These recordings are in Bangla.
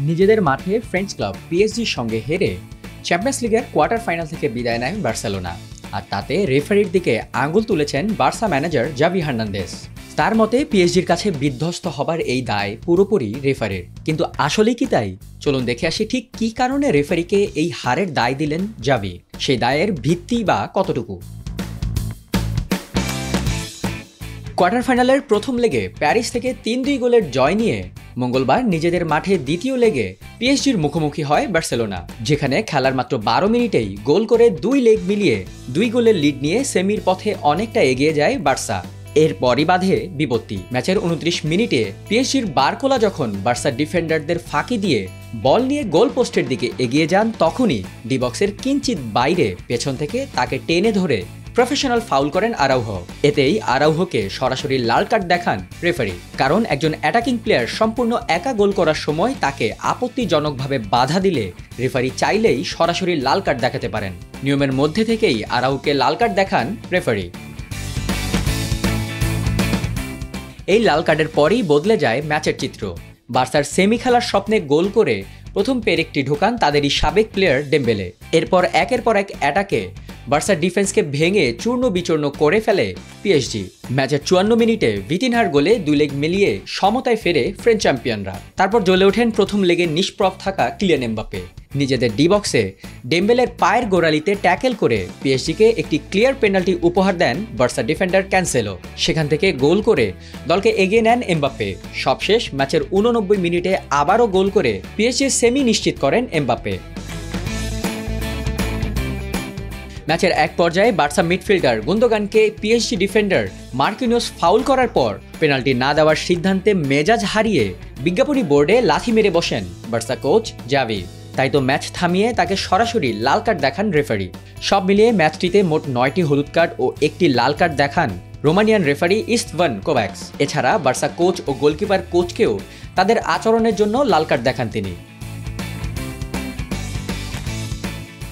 নিজেদের মাঠে ফ্রেঞ্চ ক্লাব পিএসজির সঙ্গে হেরে চ্যাম্পিয়ন্স লিগের কোয়ার্টার ফাইনাল থেকে বিদায় নেয় বার্সেলোনা। আর তাতে রেফারির দিকে আঙুল তুলেছেন বার্সা ম্যানেজার জাভি হার্নান্দেজ। তার মতে পিএসজির কাছে বিধ্বস্ত হবার এই দায় পুরোপুরি রেফারির। কিন্তু আসলেই কি তাই? চলুন দেখে আসি ঠিক কী কারণে রেফারিকে এই হারের দায় দিলেন জাভি। সেই দায়ের ভিত্তি বা কতটুকু। কোয়ার্টার ফাইনালের প্রথম লেগে প্যারিস থেকে ৩-২ গোলের জয় নিয়ে মঙ্গলবার নিজেদের মাঠে দ্বিতীয় লেগে পিএসজির মুখোমুখি হয় বার্সেলোনা, যেখানে খেলার মাত্র ১২ মিনিটেই গোল করে ২ লেগ মিলিয়ে ২ গোলের লিড নিয়ে সেমির পথে অনেকটা এগিয়ে যায় বার্সা। এরপরই বাধে বিপত্তি। ম্যাচের ২৯ মিনিটে পিএসজির বারকোলা যখন বার্সা ডিফেন্ডারদের ফাঁকি দিয়ে বল নিয়ে গোল পোস্টের দিকে এগিয়ে যান, তখনই ডি বক্সের কিঞ্চিত বাইরে পেছন থেকে তাকে টেনে ধরে প্রফেশনাল ফাউল করেন আরাউহো। এতেই আরাউহোকে সরাসরি লাল কার্ড দেখান রেফারি, কারণ একজন অ্যাটাকিং প্লেয়ার সম্পূর্ণ একা গোল করার সময় তাকে আপত্তিজনকভাবে বাধা দিলে রেফারি চাইলেই সরাসরি লাল কার্ড দেখাতে পারেন। নিয়মের মধ্যে থেকেই আরাউহোকে লাল কার্ড দেখান রেফারি। এই লাল কার্ডের পরেই বদলে যায় ম্যাচের চিত্র। বার্সার সেমি খেলার স্বপ্নে গোল করে প্রথম পেরেকটি ঢোকান তাদেরই সাবেক প্লেয়ার ডেম্বেলে। এরপর একের পর এক অ্যাটাকে বার্সার ডিফেন্সকে ভেঙে চূর্ণ বিচূর্ণ করে ফেলে পিএসজি। ম্যাচের ৫৪ মিনিটে ভিতিনহার গোলে ২ লেগ মিলিয়ে সমতায় ফেরে ফ্রেঞ্চ চ্যাম্পিয়নরা। তারপর জ্বলে ওঠেন প্রথম লেগে নিষ্প্রভ থাকা কিলিয়ান এমবাপ্পে। নিজেদের ডি বক্সে ডেম্বেলের পায়ের গোড়ালিতে ট্যাকেল করে পিএসজিকে একটি ক্লিয়ার পেনাল্টি উপহার দেন বার্সা ডিফেন্ডার ক্যান্সেলো। সেখান থেকে গোল করে দলকে এগিয়ে নেন এমবাপ্পে। সবশেষ ম্যাচের ৮৯ মিনিটে আবারও গোল করে পিএসজির সেমি নিশ্চিত করেন এমবাপ্পে। ম্যাচের এক পর্যায়ে বার্সা মিডফিল্ডার গুন্দোগানকে পিএসজি ডিফেন্ডার মার্কিনিওস ফাউল করার পর পেনাল্টি না দেওয়ার সিদ্ধান্তে মেজাজ হারিয়ে বিজ্ঞাপনী বোর্ডে লাথি মেরে বসেন বার্সা কোচ জাভি। তাই তো ম্যাচ থামিয়ে তাকে সরাসরি লাল কার্ড দেখান রেফারি। সব মিলিয়ে ম্যাচটিতে মোট ৯টি হলুদ কার্ড ও ১টি লাল কার্ড দেখান রোমানিয়ান রেফারি ইস্টভান কোভ্যাক্স। এছাড়া বার্সা কোচ ও গোলকিপার কোচকেও তাদের আচরণের জন্য লাল কার্ড দেখান তিনি।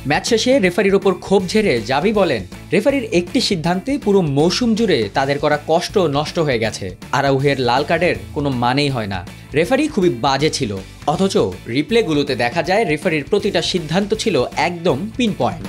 ম্যাচ শেষে রেফারির ওপর ক্ষোভ ঝেড়ে জাভি বলেন, রেফারির একটি সিদ্ধান্তে পুরো মৌসুম জুড়ে তাদের করা কষ্ট নষ্ট হয়ে গেছে। আরাউহের লাল কার্ডের কোনো মানেই হয় না। রেফারি খুবই বাজে ছিল, অথচ রিপ্লেগুলোতে দেখা যায় রেফারির প্রতিটা সিদ্ধান্ত ছিল একদম পিন পয়েন্ট।